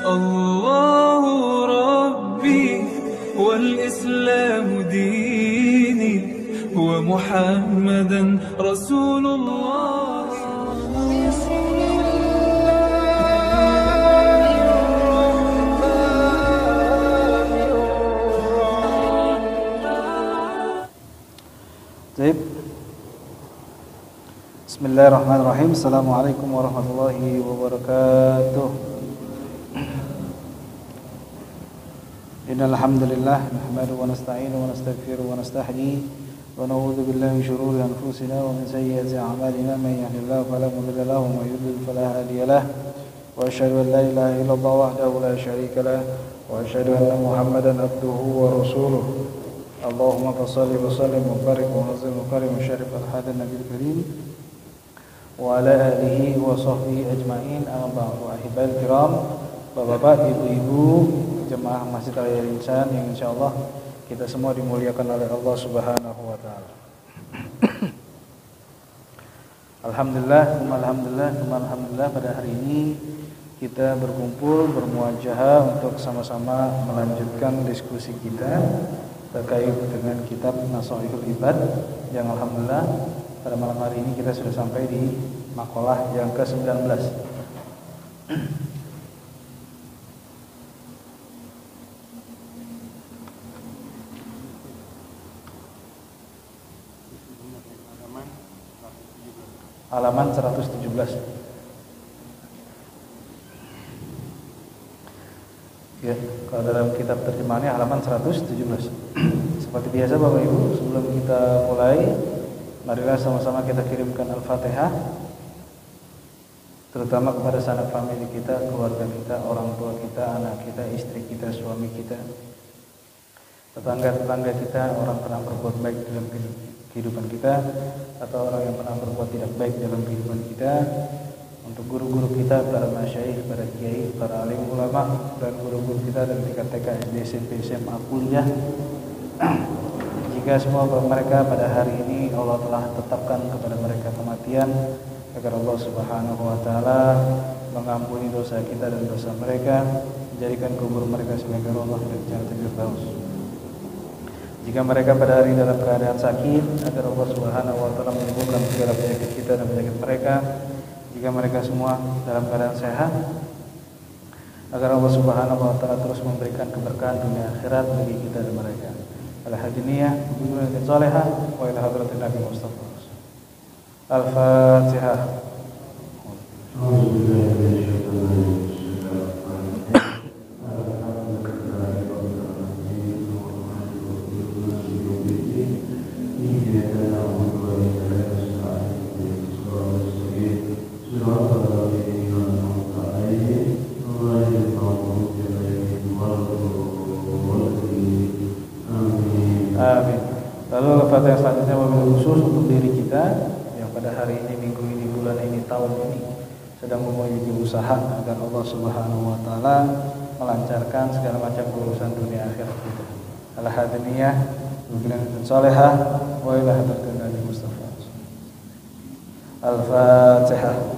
الله ربي والإسلام ديني ومحمدا رسول الله. Baik. Bismillahirrahmanirrahim. Assalamualaikum warahmatullahi wabarakatuh. Innal hamdalillah nahmaduhu wa nasta'inuhu wa nastaghfiruhu wa nastahdihi wa na'udzu billahi min shururi anfusina wa min sayyiati a'malina man yahdihillahu fala mudilla lahu wa man yudlil fala hadiya lahu wa asyhadu an la ilaha illallah wahdahu la syarika lahu wa asyhadu anna Muhammadan abduhu wa rasuluh. Allahumma salli wa sallim wa barik wa nazil wa karim wa syarif al-hadan nabil karim wa ala alihi wa sahbihi ajma'in. Amma ba'du. Ahibal kiram, bapak-bapak, ibu-ibu, jemaah Masjid Al Insan yang insyaallah kita semua dimuliakan oleh Allah Subhanahu wa taala. Alhamdulillah pada hari ini kita berkumpul bermuajahah untuk sama-sama melanjutkan diskusi kita terkait dengan kitab Nasaihul Ibad yang alhamdulillah pada malam hari ini kita sudah sampai di makalah yang ke-19. Halaman 117. Ya, kalau dalam kitab terjemahannya halaman 117. Seperti biasa Bapak Ibu, sebelum kita mulai, marilah sama-sama kita kirimkan Al-Fatihah, terutama kepada sanak famili kita, keluarga kita, orang tua kita, anak kita, istri kita, suami kita, tetangga-tetangga kita, orang pernah berbuat baik dalam kehidupan kita, atau orang yang pernah berbuat tidak baik dalam kehidupan kita, untuk guru-guru kita, para masyayikh, para kiai, para alim ulama, dan guru-guru kita dari tingkat TK, SD, SMP, SMA, kuliah. Jika semua mereka pada hari ini Allah telah tetapkan kepada mereka kematian, agar Allah Subhanahu wa taala mengampuni dosa kita dan dosa mereka, menjadikan kubur mereka sebagai Allah dan Jannatul Firdaus. Jika mereka pada hari dalam keadaan sakit, agar Allah Subhanahu wa taala menyembuhkan segala penyakit kita dan penyakit mereka. Jika mereka semua dalam keadaan sehat, agar Allah Subhanahu wa taala terus memberikan keberkahan dunia akhirat bagi kita dan mereka. Al-hadiniyah bidu'atin salihah wa ila hadratin Nabi Mustafa. Al-Fatihah. Amin. Lalu Al-Fatihah selanjutnya wabil khusus untuk diri kita yang pada hari ini, minggu ini, bulan ini, tahun ini sedang memiliki usaha agar Allah Subhanahu wa taala melancarkan segala macam urusan dunia akhirat kita. Al-hadiniyah bidu'atin salihah wa ila hadratin Nabi Mustafa. Al-Fatihah.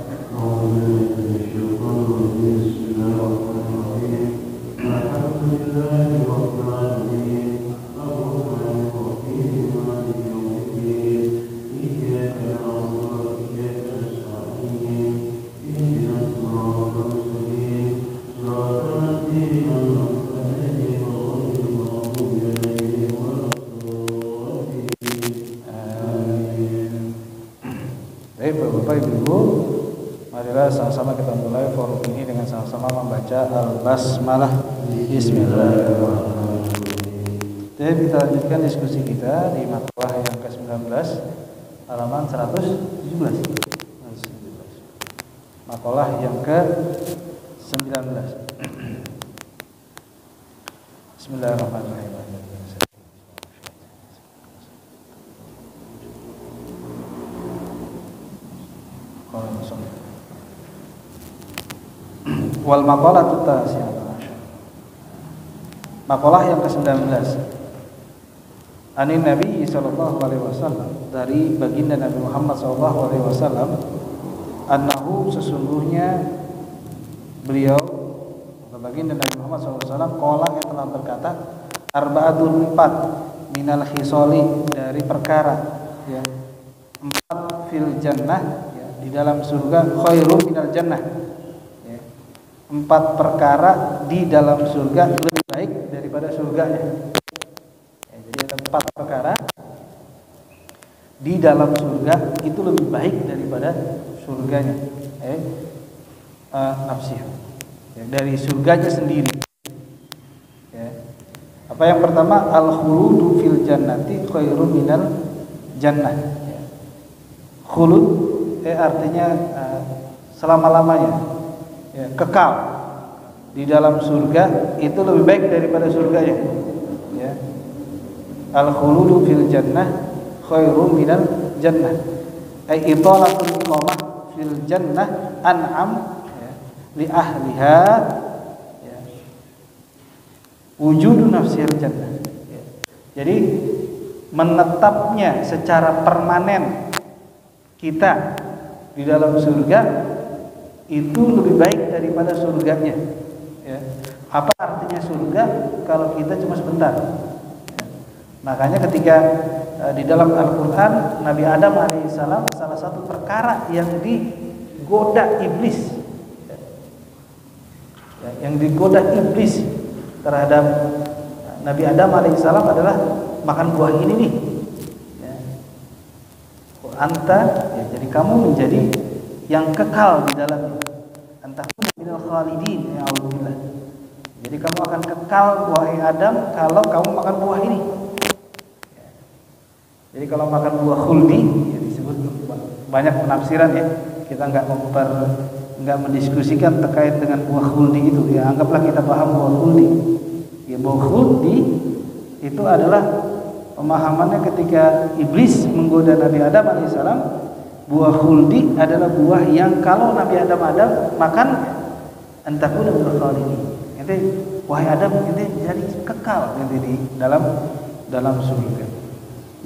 Bapak Ibu, marilah sama-sama kita mulai forum ini dengan sama-sama membaca Al-Basmalah. Bismillahirrahmanirrahim. Jadi kita lanjutkan diskusi kita di makalah yang ke-19 halaman 117. Makalah yang ke-19. Bismillahirrahmanirrahim. Wal maqalatu tasiyah. Makalah yang ke-19. Anin Nabi sallallahu alaihi wasallam, dari baginda Nabi Muhammad sallallahu alaihi wasallam, annahu, sesungguhnya beliau baginda Nabi Muhammad SAW qala yang telah berkata arba'atun 4 minal khisali dari perkara ya 4 fil jannah ya, di dalam surga khairum minal jannah ya, 4 perkara di dalam surga lebih baik daripada surganya ya, jadi ada 4 perkara di dalam surga itu lebih baik daripada surganya nafsih ya, dari surganya sendiri ya. Apa yang pertama al-khuludu fil jannati khairum minal jannah ya. Khulud artinya selama-lamanya ya, kekal di dalam surga itu lebih baik daripada surganya ya. Al-khuludu fil jannah khairum minal jannah ay italatul iqamah fil jannah an'am li ahliha ya. Wujudu nafsir jannah ya. Jadi menetapnya secara permanen kita di dalam surga itu lebih baik daripada surganya ya. Apa artinya surga kalau kita cuma sebentar ya. Makanya ketika di dalam Al-Quran Nabi Adam alaihissalam salah satu perkara yang digoda iblis yang digoda iblis terhadap Nabi Adam alaihissalam adalah makan buah ini nih ya. Anta ya, jadi kamu menjadi yang kekal di dalamnya anta minal khalidin ya Allah. Jadi kamu akan kekal wahai Adam kalau kamu makan buah ini ya. Jadi kalau makan buah khuldi ya disebut banyak penafsiran ya, kita nggak mendiskusikan terkait dengan buah khuldi itu ya, anggaplah kita paham buah khuldi ya. Buah khuldi itu adalah pemahamannya ketika iblis menggoda Nabi Adam alaihissalam, buah khuldi adalah buah yang kalau Nabi Adam makan antakuna minal khalidin, nanti wahai Adam nanti jadi kekal nanti di dalam surga.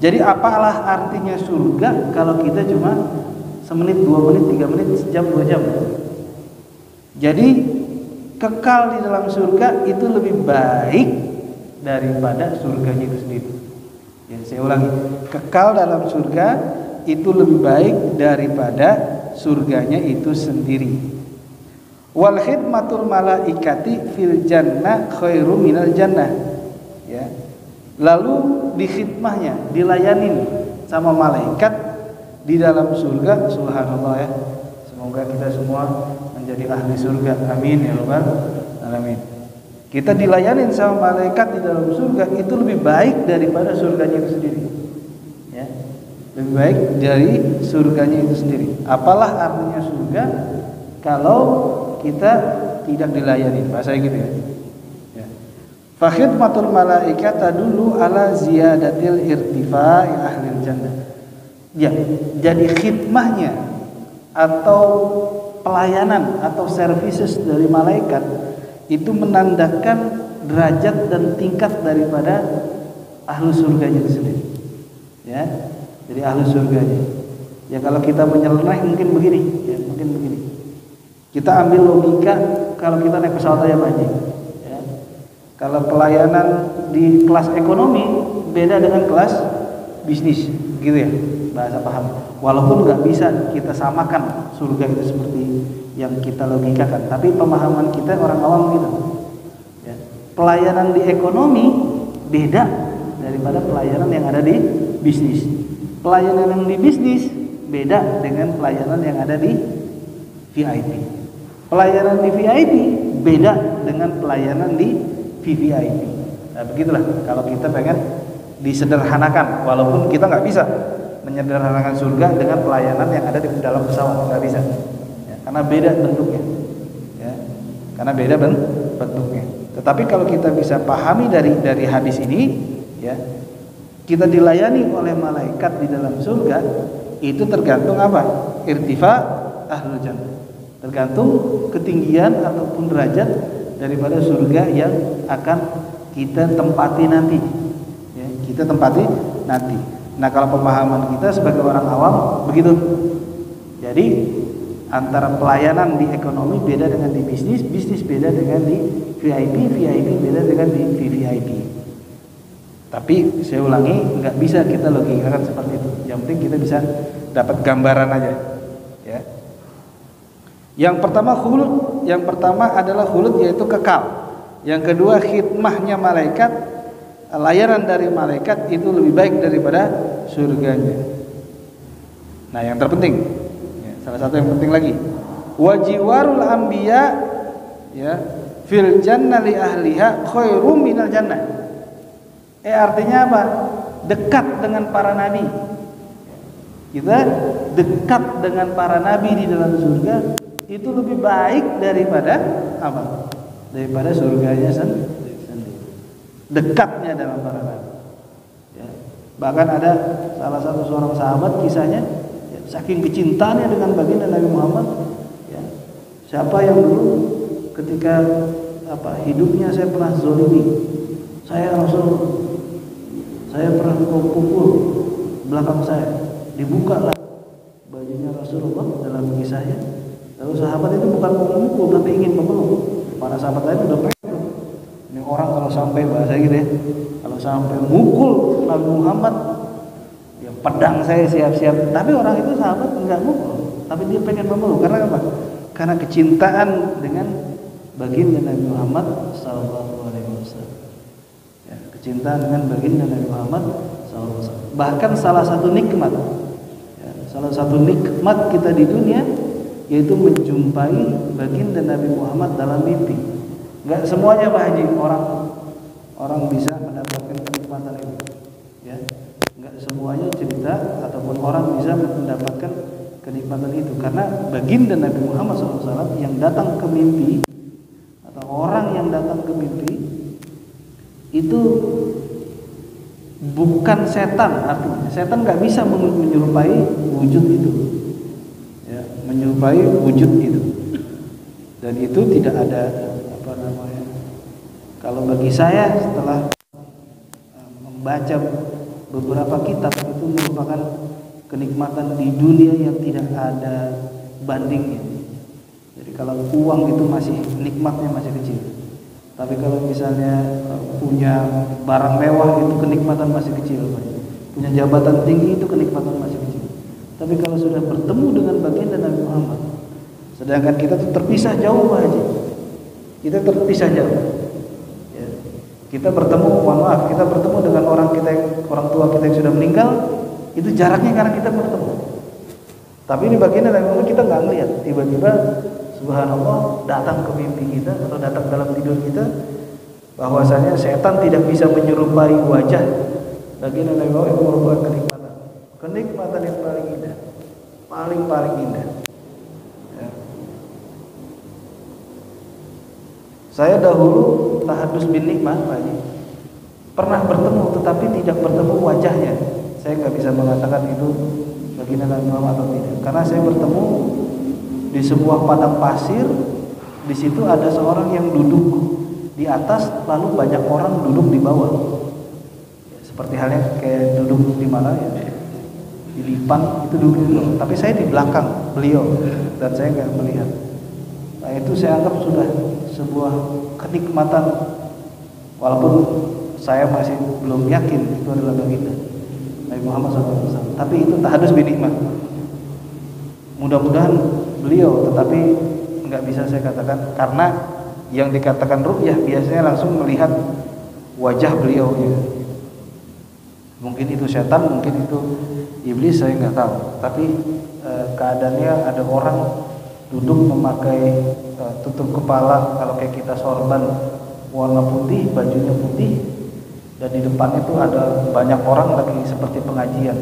Jadi apalah artinya surga kalau kita cuma semenit, 2 menit, 3 menit, sejam, 2 jam. Jadi kekal di dalam surga itu lebih baik daripada surganya itu sendiri. Jadi saya ulangi, kekal dalam surga itu lebih baik daripada surganya itu sendiri. Wal khidmatul malaikati fil jannah khairum minal jannah. Ya. Lalu di khidmahnya, dilayanin sama malaikat di dalam surga, subhanallah ya. Semoga kita semua menjadi ahli surga. Amin ya rabbal alamin. Kita dilayanin sama malaikat di dalam surga itu lebih baik daripada surganya itu sendiri. Ya. Lebih baik dari surganya itu sendiri. Apalah artinya surga kalau kita tidak dilayani? Bahasa gitu ya. Ya. Fa khidmatul malaikat tadullu ala ziyadatil irtifa'i ahlil jannah. Ya, jadi khidmahnya atau pelayanan atau services dari malaikat itu menandakan derajat dan tingkat daripada ahlu surganya itu sendiri. Ya, jadi ahlu surganya. Ya kalau kita menyeleneh mungkin begini, ya mungkin begini. Kita ambil logika kalau kita naik pesawat ayam aja. Ya. Kalau pelayanan di kelas ekonomi beda dengan kelas bisnis, gitu ya. Bahasa paham. Walaupun nggak bisa kita samakan surga itu seperti yang kita logikakan, tapi pemahaman kita orang awam gitu. Ya. Pelayanan di ekonomi beda daripada pelayanan yang ada di bisnis. Pelayanan yang di bisnis beda dengan pelayanan yang ada di VIP. Pelayanan di VIP beda dengan pelayanan di VVIP. Nah begitulah kalau kita pengen disederhanakan, walaupun kita nggak bisa menyederhanakan surga dengan pelayanan yang ada di dalam pesawat, nggak bisa ya, karena beda bentuknya ya, karena beda bentuknya. Tetapi kalau kita bisa pahami dari hadis ini ya, kita dilayani oleh malaikat di dalam surga itu tergantung apa? Irtifa ahlul jannah, tergantung ketinggian ataupun derajat daripada surga yang akan kita tempati nanti ya, kita tempati nanti. Nah kalau pemahaman kita sebagai orang awam begitu. Jadi Antara pelayanan di ekonomi beda dengan di bisnis, bisnis beda dengan di VIP, VIP beda dengan di VVIP. Tapi saya ulangi, nggak bisa kita logikakan seperti itu. Yang penting kita bisa dapat gambaran aja. Ya. Yang pertama khulud, yang pertama adalah khulud yaitu kekal. Yang kedua khidmahnya malaikat, layanan dari malaikat itu lebih baik daripada surganya. Nah, yang terpenting, ya, salah satu yang penting lagi, wajiwarul anbiya ya fil jannah li ahliha khairum minal jannah. Artinya apa? Dekat dengan para nabi. Kita dekat dengan para nabi di dalam surga itu lebih baik daripada apa? Daripada surganya sendiri. Dekatnya dalam para nabi. Ya. Bahkan ada salah satu seorang sahabat kisahnya, ya, saking kecintaannya dengan baginda Nabi Muhammad, ya, siapa yang dulu ketika hidupnya saya pernah zolimi, saya Rasul, saya pernah pukul belakang saya, dibuka lah bajunya Rasulullah dalam kisahnya. Lalu sahabat itu bukan mau memukul tapi ingin memeluk. Para sahabat lain udah pengen. Ini orang kalau sampai bahasa gitu ya, kalau sampai mukul Nabi Muhammad, ya pedang saya siap-siap. Tapi orang itu sahabat enggak mukul, tapi dia pengen memeluk. Karena apa? Karena kecintaan dengan baginda Nabi Muhammad sallallahu alaihi wasallam. Ya, kecintaan dengan baginda Nabi Muhammad sallallahu alaihi wasallam. Bahkan salah satu nikmat, ya, salah satu nikmat kita di dunia yaitu menjumpai baginda Nabi Muhammad dalam mimpi. Enggak semuanya Pak Haji orang bisa mendapatkan kenikmatan itu. Ya. Enggak semuanya cerita ataupun orang bisa mendapatkan kenikmatan itu karena baginda Nabi Muhammad SAW yang datang ke mimpi atau orang yang datang ke mimpi itu bukan setan, artinya setan nggak bisa menyerupai wujud itu. Menyerupai wujud itu, dan itu tidak ada kalau bagi saya setelah membaca beberapa kitab itu merupakan kenikmatan di dunia yang tidak ada bandingnya. Jadi kalau uang itu masih nikmatnya masih kecil, tapi kalau misalnya punya barang mewah itu kenikmatan masih kecil, punya jabatan tinggi itu kenikmatan masih kecil. Tapi kalau sudah bertemu dengan baginda Nabi Muhammad, sedangkan kita tuh terpisah jauh Pak Haji. Kita terpisah jauh. Ya. Kita bertemu, mohon maaf, kita bertemu dengan orang tua kita yang sudah meninggal, itu jaraknya karena kita bertemu. Tapi ini baginda Nabi Muhammad kita nggak ngelihat. Tiba-tiba, subhanallah, datang ke mimpi kita atau datang dalam tidur kita, bahwasanya setan tidak bisa menyerupai wajah baginda Nabi Muhammad. Itu merupakan kenikmatan yang paling indah, paling indah. Ya. Saya dahulu tahadus bin nikmah, Pak Haji, pernah bertemu tetapi tidak bertemu wajahnya. Saya nggak bisa mengatakan itu baginda Nabi Muhammad atau tidak, karena saya bertemu di sebuah padang pasir. Di situ ada seorang yang duduk di atas, lalu banyak orang duduk di bawah. Ya, seperti halnya kayak duduk di mana ya? Di lipan itu dulu, tapi saya di belakang beliau dan saya nggak melihat. Nah itu saya anggap sudah sebuah kenikmatan, walaupun saya masih belum yakin itu adalah baginda Nabi Muhammad SAW. Tapi itu tahadus bin nikmah. Mudah-mudahan beliau, tetapi nggak bisa saya katakan karena yang dikatakan ru'yah biasanya langsung melihat wajah beliau. Ya. Mungkin itu setan, mungkin itu iblis, saya nggak tahu. Tapi keadaannya ada orang duduk memakai tutup kepala, kalau kayak kita sorban warna putih, bajunya putih, dan di depan itu ada banyak orang lagi seperti pengajian.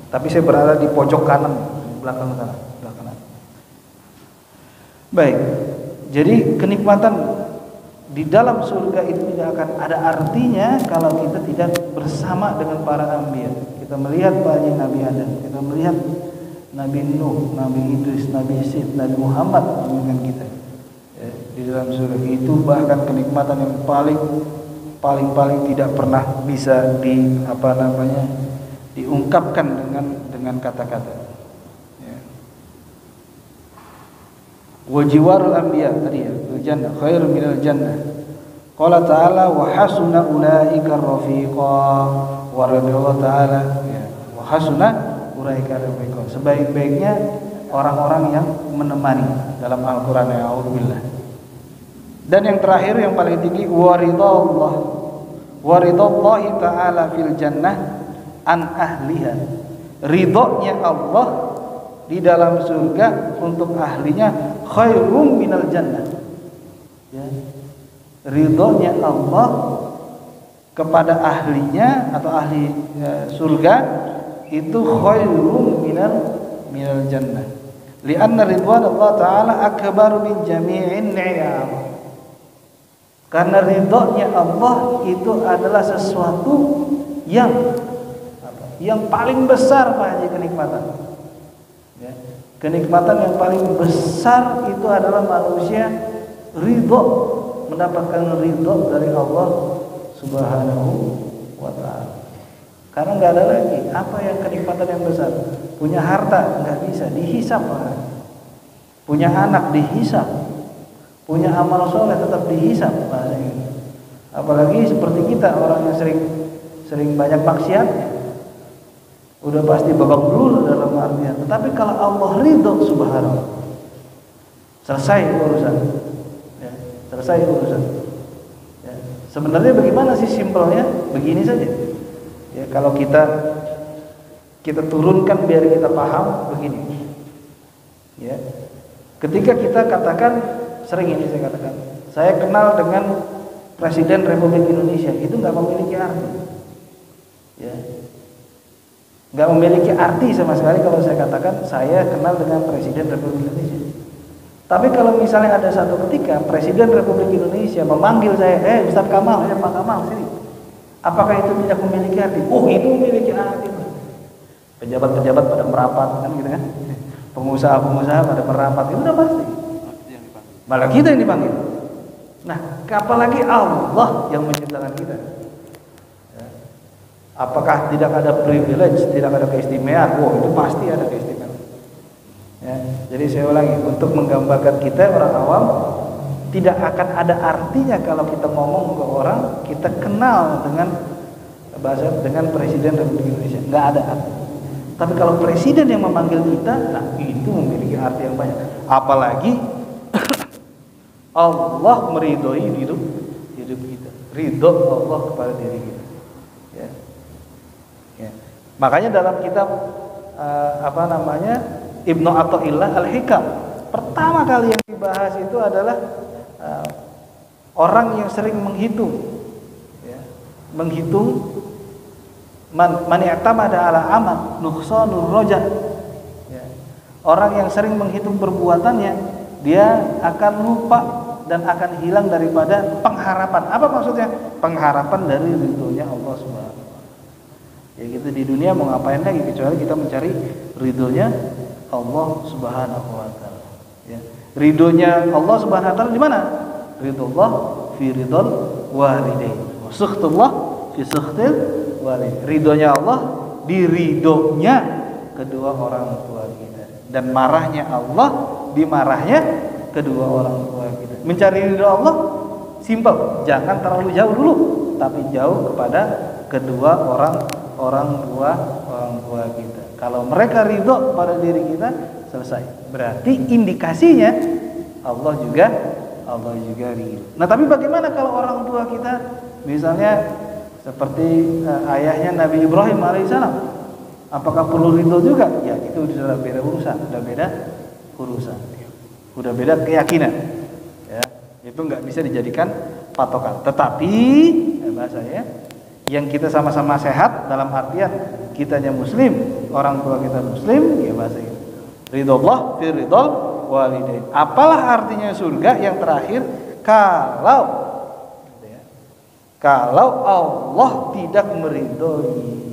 Tapi saya berada di pojok kanan, belakang sana, belakang kanan. Baik, jadi kenikmatan di dalam surga itu tidak akan ada artinya kalau kita tidak bersama dengan para anbiya. Kita melihat banyak Nabi Adam, kita melihat Nabi Nuh, Nabi Idris, Nabi Sid, Nabi Muhammad dengan kita ya, di dalam surga itu bahkan kenikmatan yang paling tidak pernah bisa diungkapkan dengan kata-kata. Ya. Wa jiwarul anbiya tadi ya, fil jannah khairun minal jannah. Qala ta'ala wa hasuna ulaika rafiqa. Wa radhiyallahu ta'ala ya. Wa hasuna ulaika rafiqa. Sebaik-baiknya orang-orang yang menemani dalam Al-Qur'an ya auzubillah. Dan yang terakhir yang paling tinggi waridallah. Waridallahi ta'ala fil jannah an ahliha. Ridhonya Allah di dalam surga untuk ahlinya khairum minal jannah. Ya. Ridhonya Allah kepada ahlinya atau ahli surga itu khairum minal jannah. Lianna ridwan Allah Ta'ala akbaru min jami'in ni'am. Karena ridhonya Allah itu adalah sesuatu yang paling besar Pak Haji, kenikmatan. Ya. Kenikmatan yang paling besar itu adalah manusia ridho, mendapatkan ridho dari Allah Subhanahu wa Ta'ala. Karena nggak ada lagi apa yang kenikmatan yang besar. Punya harta nggak bisa dihisap Pak. Punya anak dihisap. Punya amal soleh tetap dihisap Pak. Apalagi seperti kita orang yang sering banyak maksiatnya, udah pasti babak belur dalam artian. Tetapi kalau Allah ridho Subhanahu, selesai urusan. Ya, selesai urusan. Ya. Sebenarnya bagaimana sih simpelnya? Begini saja. Ya, kalau kita turunkan biar kita paham begini. Ya. Ketika kita katakan, sering ini saya katakan, saya kenal dengan Presiden Republik Indonesia, itu nggak memiliki arti. Ya. Nggak memiliki arti sama sekali kalau saya katakan saya kenal dengan Presiden Republik Indonesia. Tapi kalau misalnya ada satu ketika Presiden Republik Indonesia memanggil saya, Ustaz Kamal, Pak Kamal sini. Apakah itu tidak memiliki arti? Oh, itu memiliki arti. Pejabat-pejabat pada merapat kan gitu kan. Pengusaha-pengusaha pada merapat, itu udah pasti. Malah kita yang dipanggil. Nah, apalagi Allah yang menciptakan kita. Ya. Apakah tidak ada privilege, tidak ada keistimewaan? Oh, itu pasti ada keistimewaan. Ya, jadi saya ulangi, untuk menggambarkan kita orang awam, tidak akan ada artinya kalau kita ngomong ke orang, kita kenal dengan Presiden Republik Indonesia, nggak ada arti. Tapi kalau Presiden yang memanggil kita, nah itu memiliki arti yang banyak. Apalagi Allah meridhoi hidup kita, ridho Allah kepada diri kita. Ya. Ya. Makanya dalam kitab Ibnu Athaillah Al-Hikam, pertama kali yang dibahas itu adalah orang yang sering menghitung, ya, menghitung man i'tamada ala amal nuqsanur raja. Ya. Orang yang sering menghitung perbuatannya, dia akan lupa dan akan hilang daripada pengharapan. Apa maksudnya? Pengharapan dari ridhonya Allah Subhanahu wa Ta'ala. Ya gitu, di dunia mau ngapain lagi kecuali kita mencari ridhonya Allah Subhanahu wa Ta'ala. Ya. Ridhonya Allah Subhanahu wa Ta'ala di mana? Ridullah fi ridul walidain. Wa sakhtullah fi sakhtil walidain. Ridhonya Allah di ridhonya kedua orang tua kita, dan marahnya Allah di marahnya kedua orang tua kita. Mencari ridho Allah simpel, jangan terlalu jauh dulu, tapi jauh kepada kedua orang tua kita. Kalau mereka ridho pada diri kita, selesai. Berarti indikasinya Allah juga ridho. Nah, tapi bagaimana kalau orang tua kita misalnya seperti ayahnya Nabi Ibrahim alaihissalam? Apakah perlu ridho juga? Ya, itu sudah beda urusan, udah beda keyakinan. Ya, itu nggak bisa dijadikan patokan. Tetapi bahasanya yang kita sama-sama sehat dalam artian kitanya muslim, orang tua kita muslim, ya bahasanya ridullah fi ridul walidain. Apalah artinya surga yang terakhir kalau Allah tidak meridhoi.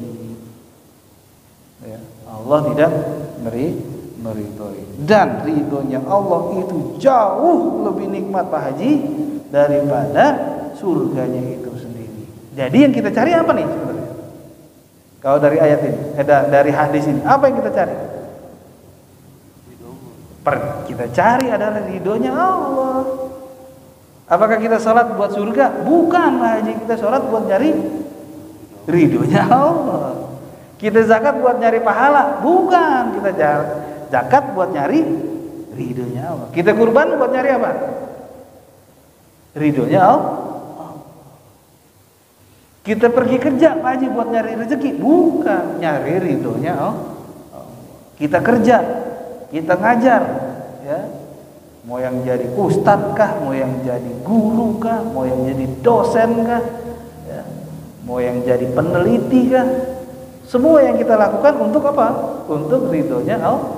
Ya, Allah tidak meridhoi. Dan ridhonya Allah itu jauh lebih nikmat Pak Haji daripada surganya itu sendiri. Jadi yang kita cari apa nih sebenarnya? Kalau dari ayat ini, dari hadis ini, apa yang kita cari? kita cari adalah ridhonya Allah. Apakah kita sholat buat surga? Bukan, Pak Haji. Kita sholat buat nyari ridhonya Allah. Kita zakat buat nyari pahala? Bukan. Kita zakat buat nyari ridhonya Allah. Kita kurban buat nyari apa? Ridhonya Allah. Kita pergi kerja, Pak Haji, buat nyari rezeki? Bukan, nyari ridhonya Allah. Kita kerja, kita ngajar, ya. Mau yang jadi ustadz kah, mau yang jadi guru kah, mau yang jadi dosen kah, ya. Mau yang jadi peneliti kah, semua yang kita lakukan untuk apa? Untuk ridhonya Allah.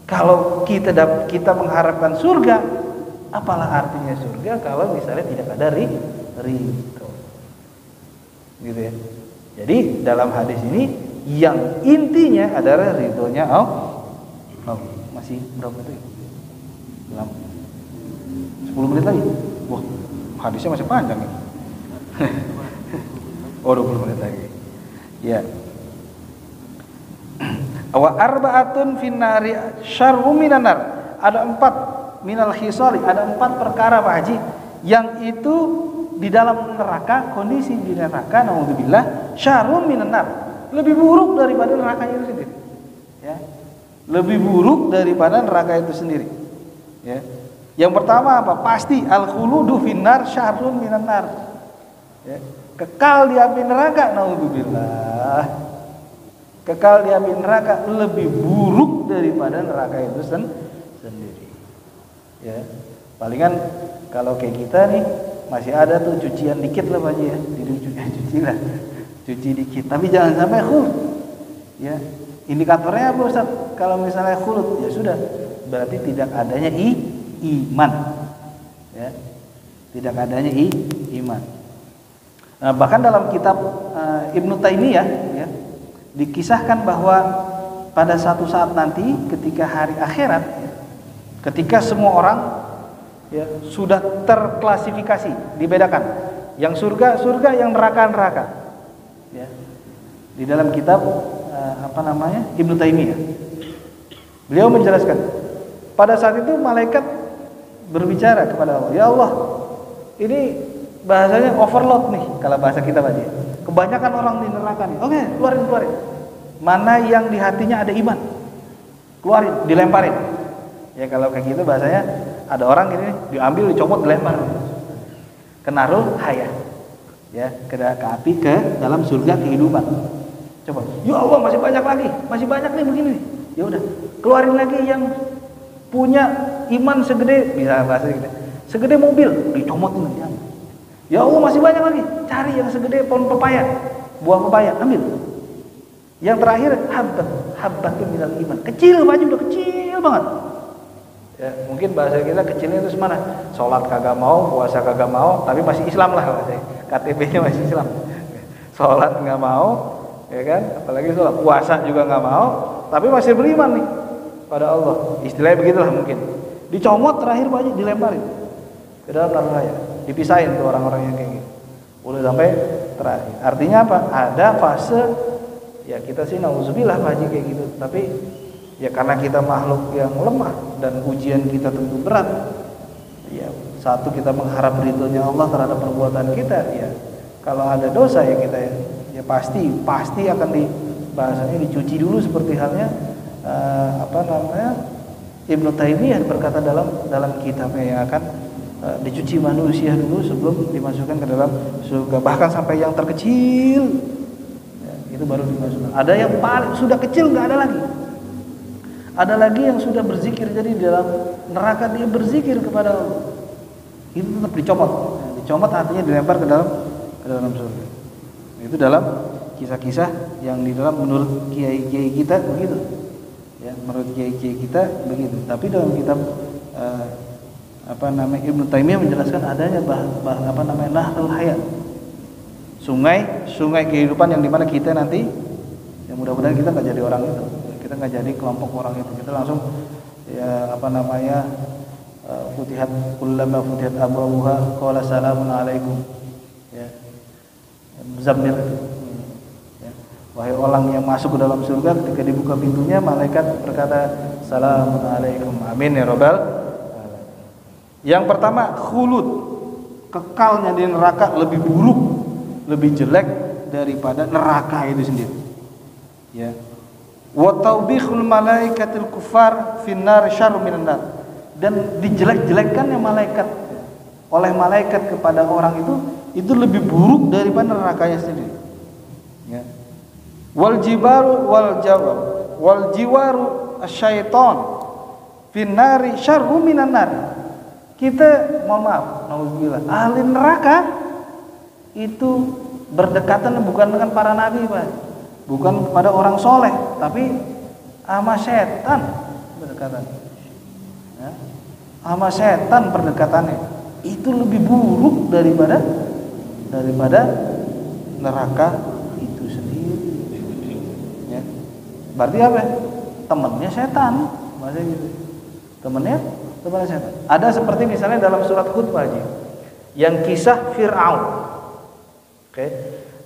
Kalau kita mengharapkan surga, apalah artinya surga kalau misalnya tidak ada ridho, gitu ya. Jadi dalam hadis ini yang intinya adalah ridhonya Allah. Masih berapa detik? 10 menit lagi. Wah, hadisnya masih panjang nih. Oh, 20 menit lagi. Ya. Wa arba'atun finnari syarrum minan nar. Ada 4 minal khisali, ada 4 perkara Pak Haji yang itu di dalam neraka, kondisi di neraka naudzubillah syarrum minan nar. Lebih buruk daripada neraka itu sendiri. Ya. Lebih buruk daripada neraka itu sendiri. Ya. Yang pertama apa? Pasti al-khuludu finnar syarrun minan nar. Ya. Kekal di api neraka naudzubillah. Kekal di api neraka lebih buruk daripada neraka itu sendiri. Ya. Palingan kalau kayak kita nih masih ada tuh cucian dikit lah Pak Haji ya. Cuci lah. Cuci dikit, tapi jangan sampai khulud. Ya. Indikatornya apa Ustaz? Kalau misalnya khulud, ya sudah, berarti tidak adanya iman. Ya. Tidak adanya iman. Nah, bahkan dalam kitab Ibnu Taimiyah ya, dikisahkan bahwa pada satu saat nanti ketika hari akhirat ya, ketika semua orang ya sudah terklasifikasi, dibedakan, yang surga, yang neraka. Ya. Di dalam kitab Ibnu Taimiyah, beliau menjelaskan pada saat itu malaikat berbicara kepada Allah, ya Allah, ini bahasanya overload nih kalau bahasa kita Pak Haji. Kebanyakan orang di neraka nih. Oke, keluarin. Mana yang di hatinya ada iman, keluarin, dilemparin. Ya kalau kayak gitu bahasanya, ada orang ini diambil, dicomot, dilempar, kenarul hayah. Ya, ke api, ke dalam surga kehidupan. Coba, ya Allah masih banyak nih begini nih. Ya udah, keluarin lagi yang punya iman segede, bisa bahasa gitu, segede mobil, dicomotin lagi. Ya Allah masih banyak lagi, cari yang segede pohon pepaya, buah pepaya, ambil. Yang terakhir habbatun minal iman, kecil baju, udah kecil banget. Ya, mungkin bahasa kita kecilnya itu semana, sholat kagak mau, puasa kagak mau, tapi masih Islam lah bahasanya. KTP-nya masih Islam. Sholat nggak mau, ya kan? Apalagi sholat, puasa juga nggak mau, tapi masih beriman nih pada Allah. Istilahnya begitulah mungkin. Dicomot terakhir banyak, dilemparin ke dalam neraka, dipisahin tuh orang-orang yang kayak gitu. Udah sampai terakhir. Artinya apa? Ada fase ya kita sih nauzubillah Pak Haji kayak gitu. Tapi ya karena kita makhluk yang lemah dan ujian kita tentu berat. Ya, satu kita mengharap ridhonya Allah terhadap perbuatan kita, ya kalau ada dosa ya kita ya pasti akan bahasanya dicuci dulu seperti halnya Ibnu Taimiyah berkata dalam kitabnya yang akan dicuci manusia dulu sebelum dimasukkan ke dalam surga, bahkan sampai yang terkecil ya, itu baru dimasukkan. Ada yang paling sudah kecil nggak ada lagi. Ada lagi yang sudah berzikir, jadi di dalam neraka dia berzikir kepada Allah. Itu tetap dicomot. Dicomot artinya dilempar ke dalam surga. Itu dalam kisah-kisah yang di dalam menurut kiai-kiai kita begitu. Ya, menurut kiai-kiai kita begitu. Tapi dalam kitab Ibnu Taimiyah menjelaskan adanya nahrul hayat. Sungai kehidupan yang dimana kita nanti, ya mudah-mudahan kita nggak jadi orang itu. Kita nggak jadi kelompok orang itu, kita langsung ya futihat kullama futihat abwabuha qala salamun alaikum ya muzammil ya. Wahai orang yang masuk ke dalam surga, ketika dibuka pintunya, malaikat berkata, Assalamualaikum. Amin ya Rabbal alamin. Yang pertama, khulud, kekalnya di neraka lebih buruk, lebih jelek daripada neraka itu sendiri. Ya. Wa taubihul malaikatil kufar finnar syarrun minan nar. Dan dijelek-jelekkannya malaikat oleh malaikat kepada orang itu lebih buruk daripada nerakanya sendiri. Ya. Wal jiwaru asyaiton finnari syarrun minan nar. Kita mohon maaf, nauzubillah, ahli neraka itu berdekatan bukan dengan para nabi, Pak. Bukan kepada orang soleh, tapi sama setan berdekatan. Ya. Sama setan berdekatannya. Itu lebih buruk daripada neraka itu sendiri. Ya. Berarti apa? Temannya setan, bahasa gitu. Temannya setan. Ada seperti misalnya dalam surat Hud, Pak Haji, yang kisah Fir'aun. Oke.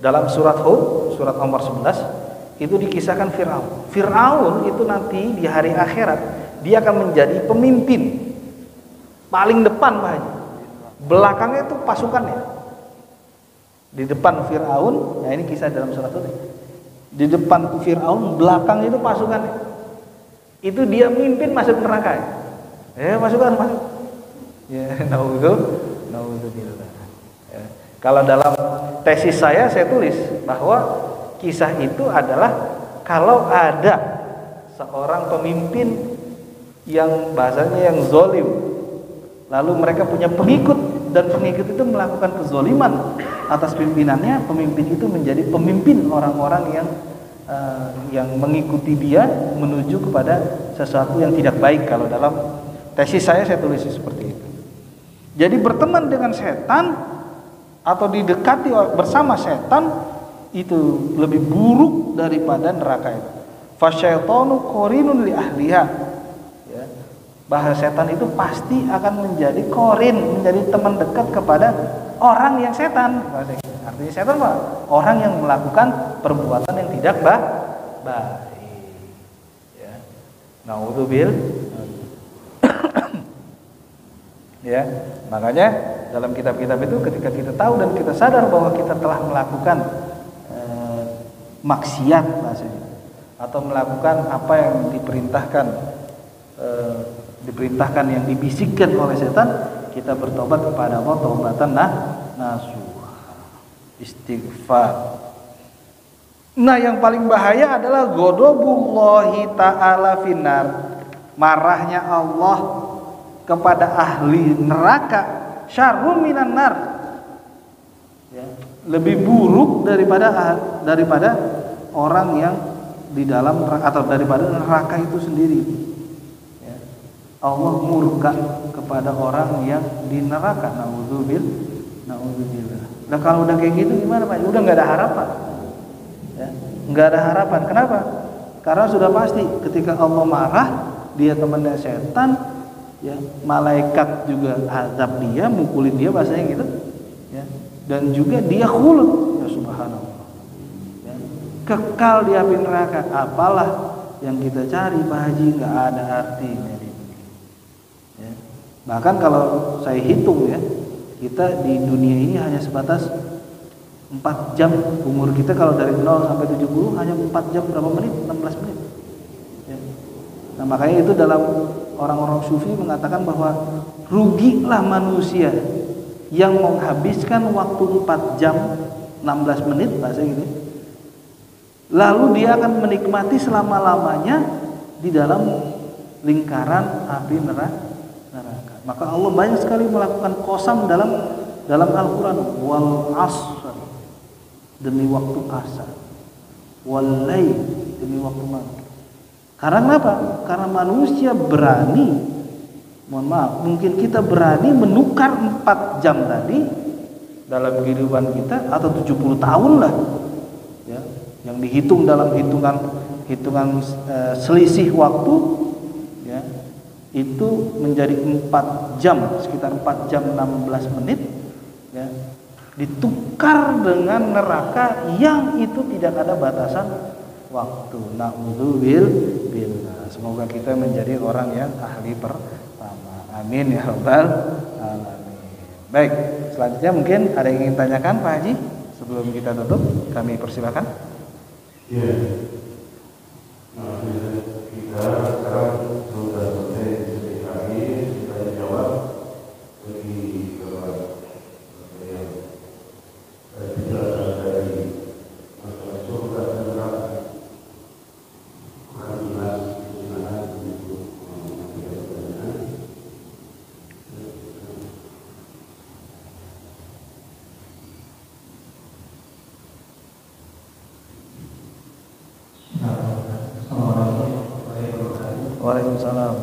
Dalam surat Hud, surat nomor 11, itu dikisahkan Fir'aun. Fir'aun itu nanti di hari akhirat dia akan menjadi pemimpin paling depan, Pak Haji. Belakangnya itu pasukannya. Di depan Fir'aun, nah ini kisah dalam surat Hud. Di depan Fir'aun, belakang itu pasukannya. Itu dia mimpin masuk neraka. Pasukan masuk. Ya, naudzubillah. Ya. Kalau dalam tesis saya tulis bahwa kisah itu adalah kalau ada seorang pemimpin yang bahasanya yang zolim, lalu mereka punya pengikut dan pengikut itu melakukan kezoliman atas pimpinannya, pemimpin itu menjadi pemimpin orang-orang yang mengikuti dia menuju kepada sesuatu yang tidak baik. Kalau dalam tesis saya tulis seperti itu. Jadi berteman dengan setan atau didekati bersama setan itu lebih buruk daripada neraka itu. Fasyaitonu qarinun li ahliha. Ya. Bahasa setan itu pasti akan menjadi qarin, menjadi teman dekat kepada orang yang setan. Artinya setan apa? Orang yang melakukan perbuatan yang tidak baik. Ya. Naudzubillah. Ya, makanya dalam kitab-kitab itu ketika kita tahu dan kita sadar bahwa kita telah melakukan maksiat maksudnya, atau melakukan apa yang diperintahkan yang dibisikkan oleh setan, kita bertobat kepada Allah taubatan nasuha, istighfar. Nah, yang paling bahaya adalah ghadabullahi ta'ala finnar, marahnya Allah kepada ahli neraka, syarrun minan nar, ya, lebih buruk daripada orang yang di dalam neraka atau daripada neraka itu sendiri. Ya. Allah murka kepada orang yang di neraka. Naudzubillah. Nah, kalau udah kayak gitu gimana, Pak? Udah nggak ada harapan. Ya, nggak ada harapan. Kenapa? Karena sudah pasti ketika Allah marah, dia temannya setan. Ya, malaikat juga azab dia, mukulin dia, bahasanya gitu. Ya, dan juga dia khulud. Ya subhanallah. Ya, kekal di api neraka. Apalah yang kita cari, Pak Haji, nggak ada artinya. Ya. Bahkan kalau saya hitung ya, kita di dunia ini hanya sebatas 4 jam umur kita, kalau dari 0 sampai 70 hanya 4 jam berapa menit? 16 menit. Ya. Nah, makanya itu dalam orang-orang sufi mengatakan bahwa rugilah manusia yang menghabiskan waktu 4 jam 16 menit bahasa gitu, lalu dia akan menikmati selama-lamanya di dalam lingkaran api neraka. Maka Allah banyak sekali melakukan qasam dalam Al-Quran, wal asr, demi waktu asar, wal lail, demi waktu malam. Karena apa? Karena manusia berani, mohon maaf, mungkin kita berani menukar 4 jam tadi dalam kehidupan kita, atau 70 tahun lah, ya, yang dihitung dalam hitungan selisih waktu, ya, itu menjadi 4 jam, sekitar 4 jam 16 menit, ya. ditukar dengan neraka yang itu tidak ada batasan waktu. Na'udzubillah. Semoga kita menjadi orang yang ahli pertama. Amin ya rabbal alamin. Baik, selanjutnya mungkin ada yang ingin tanyakan Pak Haji sebelum kita tutup, kami persilakan. Iya. Nah, kita sekarang sudah selesai sesi terakhir, kita jawab bagi yang penjelasan dari masalah surga dan neraka. Akan jelas di mana untuk mengajukan pertanyaan. Waalaikumsalam.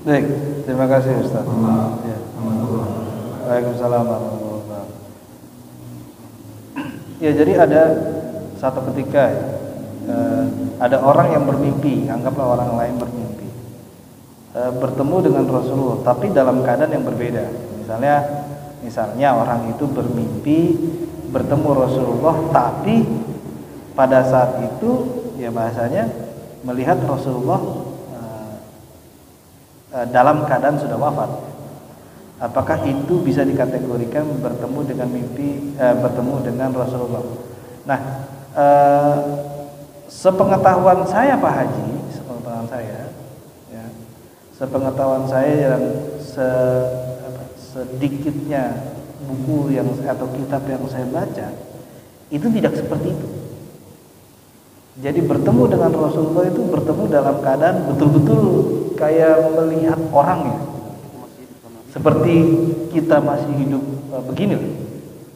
Baik, terima kasih Ustaz. Ya. Waalaikumsalam warahmatullahi wabarakatuh. Ya, jadi ada satu ketika ada orang yang bermimpi, anggaplah orang lain bermimpi, bertemu dengan Rasulullah, tapi dalam keadaan yang berbeda. Misalnya orang itu bermimpi bertemu Rasulullah, tapi pada saat itu ya bahasanya melihat Rasulullah dalam keadaan sudah wafat. Apakah itu bisa dikategorikan bertemu dengan mimpi, bertemu dengan Rasulullah? Nah, sepengetahuan saya Pak Haji, sepengetahuan saya dan sedikitnya buku yang atau kitab yang saya baca, itu tidak seperti itu. Jadi bertemu dengan Rasulullah itu bertemu dalam keadaan betul-betul kayak melihat orangnya, seperti kita masih hidup begini,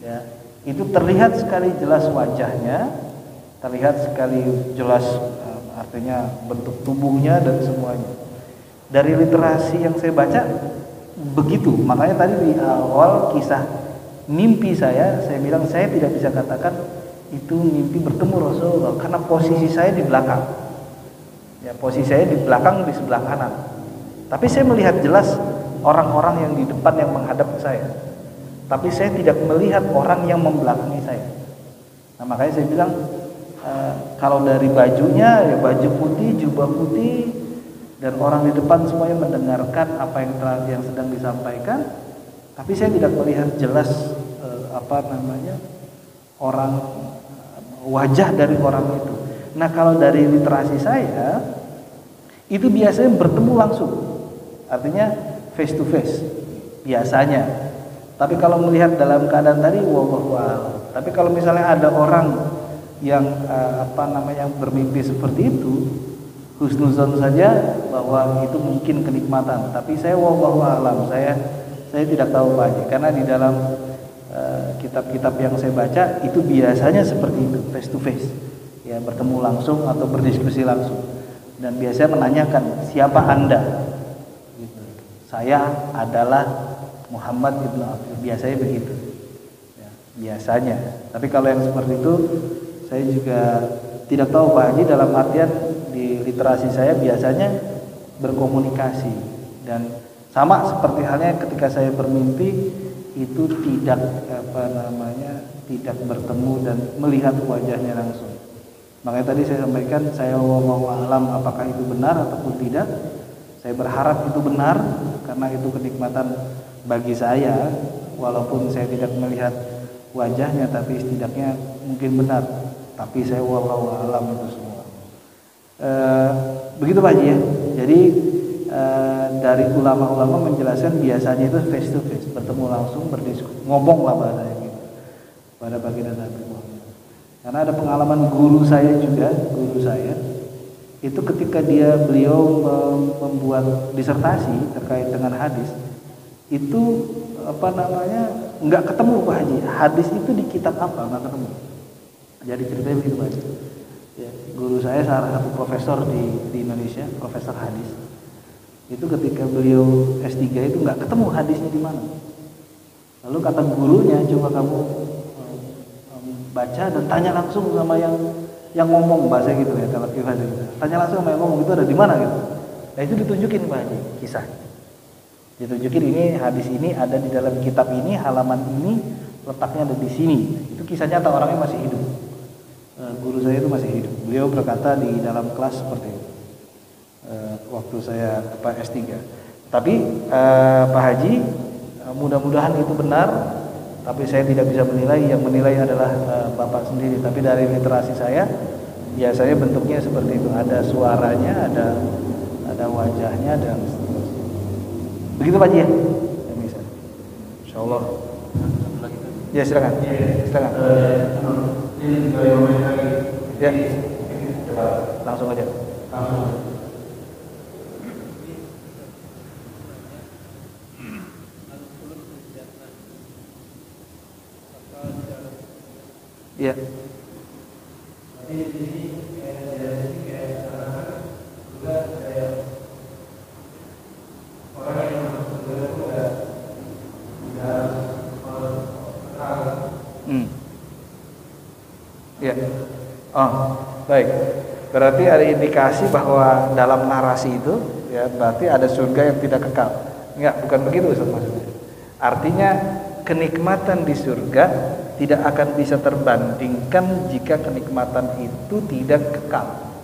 ya. Itu terlihat sekali jelas wajahnya, terlihat sekali jelas, artinya bentuk tubuhnya dan semuanya. Dari literasi yang saya baca begitu. Makanya tadi di awal kisah mimpi saya bilang saya tidak bisa katakan itu mimpi bertemu Rasulullah karena posisi saya di belakang. Ya, posisi saya di belakang, di sebelah kanan. Tapi saya melihat jelas orang-orang yang di depan yang menghadap ke saya. Tapi saya tidak melihat orang yang membelakangi saya. Nah, makanya saya bilang kalau dari bajunya ya baju putih, jubah putih, dan orang di depan semuanya mendengarkan apa yang sedang disampaikan, tapi saya tidak melihat jelas orang, wajah dari orang itu. Nah, kalau dari literasi saya itu biasanya bertemu langsung, artinya face to face biasanya. Tapi kalau melihat dalam keadaan tadi, wallahu a'lam. Tapi kalau misalnya ada orang yang yang bermimpi seperti itu, husnuzon saja bahwa itu mungkin kenikmatan. Tapi saya wallahu a'lam, saya tidak tahu Pak Haji, karena di dalam kitab-kitab yang saya baca itu biasanya seperti itu, face to face, ya, bertemu langsung atau berdiskusi langsung, dan biasanya menanyakan siapa Anda. Gitu. Saya adalah Muhammad ibnu Abdul, biasanya begitu, ya, biasanya. Tapi kalau yang seperti itu saya juga tidak tahu Pak Haji, dalam artian di literasi saya biasanya berkomunikasi, dan sama seperti halnya ketika saya bermimpi itu tidak tidak bertemu dan melihat wajahnya langsung. Makanya tadi saya sampaikan, saya wallahu a'lam apakah itu benar ataupun tidak. Saya berharap itu benar karena itu kenikmatan bagi saya, walaupun saya tidak melihat wajahnya, tapi setidaknya mungkin benar. Tapi saya wallahu a'lam itu semua. Begitu Pak Haji ya. Jadi dari ulama-ulama menjelaskan biasanya itu face to face, bertemu langsung, berdiskusi, ngomong lah bahasanya gitu pada baginda Nabi Muhammad. Karena ada pengalaman guru saya itu ketika beliau membuat disertasi terkait dengan hadis, itu nggak ketemu Pak Haji, hadis itu di kitab apa, nggak ketemu. Jadi ceritanya begitu Pak Haji. Ya, guru saya salah satu profesor di Indonesia, profesor hadis. Itu ketika beliau S3 itu nggak ketemu hadisnya di mana. Lalu kata gurunya, coba kamu baca dan tanya langsung sama yang ngomong, bahasa gitu ya, kalau bahasa gitu. Tanya langsung sama yang ngomong, itu ada di mana gitu. Nah, itu ditunjukin Pak Haji, kisah. Ditunjukin ini hadis ini ada di dalam kitab ini, halaman ini, letaknya ada di sini. Itu kisah nyata, orangnya masih hidup. Guru saya itu masih hidup. Beliau berkata di dalam kelas seperti itu. Waktu saya S3. Tapi Pak Haji, mudah-mudahan itu benar, tapi saya tidak bisa menilai, yang menilai adalah Bapak sendiri. Tapi dari literasi saya biasanya bentuknya seperti itu, ada suaranya, ada wajahnya, dan seterusnya. Begitu Pak Haji ya? Bisa. Insyaallah. Ya, silakan. Silakan. Ya. Langsung aja. Ya. Ya. Oh, baik. Berarti ada indikasi bahwa dalam narasi itu, ya, berarti ada surga yang tidak kekal. Enggak, bukan begitu Ustaz maksudnya. Artinya kenikmatan di surga tidak akan bisa terbandingkan jika kenikmatan itu tidak kekal.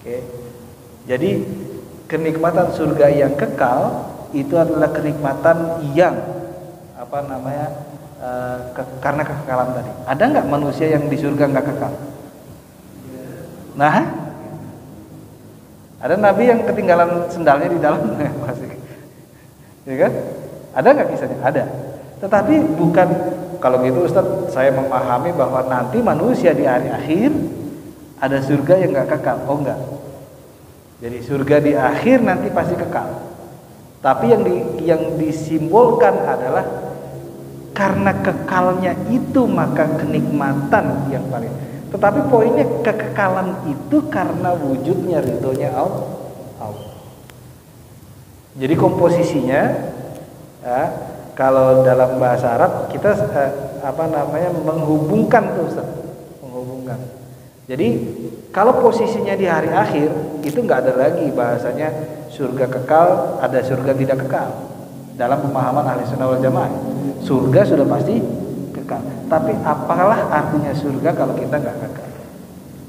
Oke. Jadi kenikmatan surga yang kekal itu adalah kenikmatan yang karena kekekalan tadi. Ada nggak manusia yang di surga nggak kekal? Nah, ada nabi yang ketinggalan sendalnya di dalam masih, ya kan? Ada nggak kisahnya? Ada. Tetapi bukan, kalau gitu Ustaz, saya memahami bahwa nanti manusia di hari akhir ada surga yang nggak kekal. Oh enggak. Jadi surga di akhir nanti pasti kekal. Tapi yang disimbolkan adalah karena kekalnya itu maka kenikmatan yang paling. Tetapi poinnya kekekalan itu karena wujudnya ridhonya Allah. Jadi komposisinya ya, kalau dalam bahasa Arab kita menghubungkan tuh Ustaz. Menghubungkan. Jadi kalau posisinya di hari akhir itu nggak ada lagi bahasanya surga kekal, ada surga tidak kekal. Dalam pemahaman ahli sunnah wal jamaah, surga sudah pasti kekal. Tapi apalah artinya surga kalau kita nggak kekal?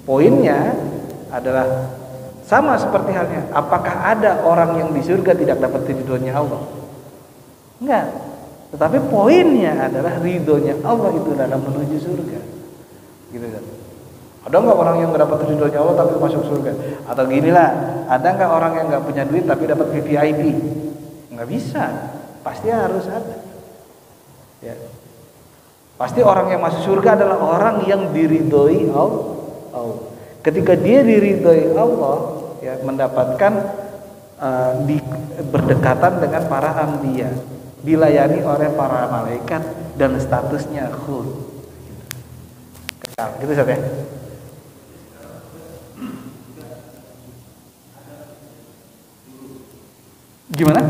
Poinnya adalah sama seperti halnya, apakah ada orang yang di surga tidak dapat ridhonya Allah? Enggak. Tetapi poinnya adalah ridhonya Allah itu dalam menuju surga. Gitu kan? Ada nggak orang yang nggak dapat ridhonya Allah tapi masuk surga? Atau ginilah, ada nggak orang yang nggak punya duit tapi dapat VVIP? Nggak bisa. Pasti harus ada. Ya. Pasti orang yang masuk surga adalah orang yang diridhoi Allah. Ketika dia diridhoi Allah, ya, mendapatkan berdekatan dengan para anbiya, dilayani oleh para malaikat dan statusnya khuld. Kekal, gitu Ustaz ya. Gimana?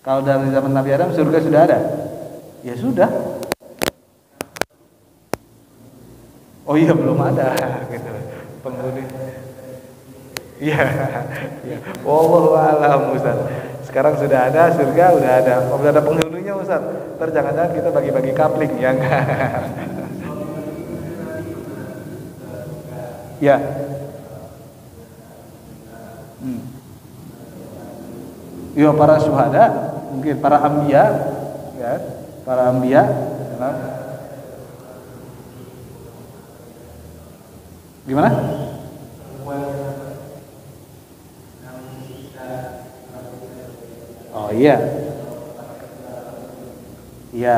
Kalau dari zaman Nabi Adam surga sudah ada? Ya sudah. Oh iya belum ada gitu. Penghuni. Iya. Ya. Wallahu a'lam Ustaz. Sekarang sudah ada surga, udah ada. Kalau udah ada penghuninya Ustaz, ntar jangan-jangan kita bagi-bagi kapling ya enggak. Ya. Ya para syuhada, mungkin para anbiya, ya, para anbiya. Gimana? Oh iya. Iya.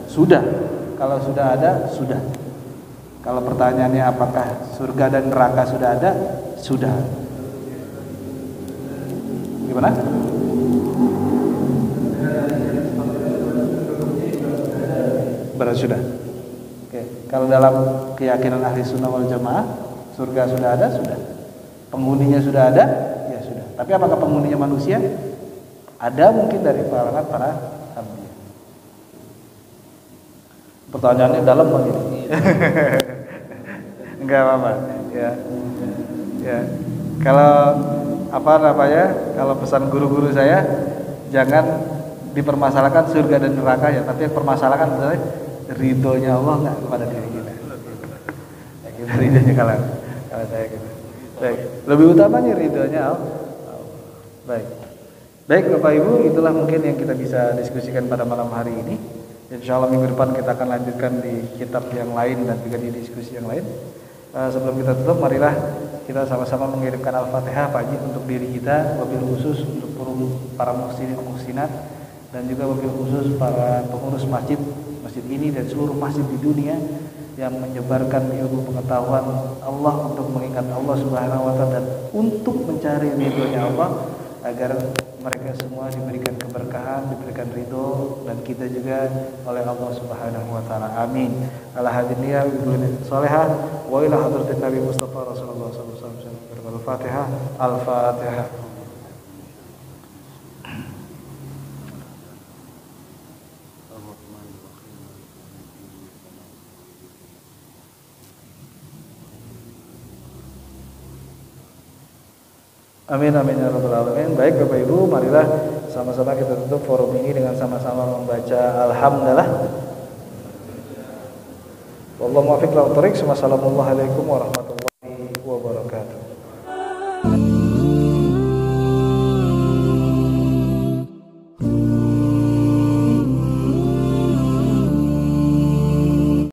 Sudah. Kalau sudah ada, sudah. Kalau pertanyaannya apakah surga dan neraka sudah ada? Sudah. Gimana? Berarti sudah. Kalau dalam keyakinan ahli sunnah wal jamaah, surga sudah ada, sudah. Penghuninya sudah ada, ya sudah. Tapi apakah penghuninya manusia? Ada mungkin dari para anbiya. Pertanyaannya dalam begini. Enggak apa-apa. Ya. Kalau kalau pesan guru-guru saya, jangan dipermasalahkan surga dan neraka ya, tapi yang permasalahan adalah ridhonya Allah nggak kepada diri kita. Ya, kita ridhonya kalau saya gitu. Baik. Lebih utamanya ridhonya Allah. Baik Bapak Ibu, itulah mungkin yang kita bisa diskusikan pada malam hari ini. Insya Allah minggu depan kita akan lanjutkan di kitab yang lain dan juga di diskusi yang lain. Sebelum kita tutup, marilah kita sama-sama mengirimkan Al-Fatihah pagi untuk diri kita, wabil khusus untuk para muhsinin muhsinat, dan juga wabil khusus para pengurus masjid ini dan seluruh masjid di dunia yang menyebarkan ilmu pengetahuan Allah untuk mengingat Allah Subhanahu wa taala dan untuk mencari ridhonya Allah, agar mereka semua diberikan keberkahan, diberikan ridho, dan kita juga oleh Allah Subhanahu wa taala. Amin. Ala hadiniya wa salihah wa ila hadratin Nabi Mustafa Rasulullah sallallahu alaihi wasallam. Al-Fatihah. Al-Fatihah. Amin amin ya rabbal alamin. Baik Bapak Ibu, marilah sama-sama kita tutup forum ini dengan sama-sama membaca alhamdulillah. Wallahu muwaffiq ila thoriq. Wassalamualaikum warahmatullahi wabarakatuh.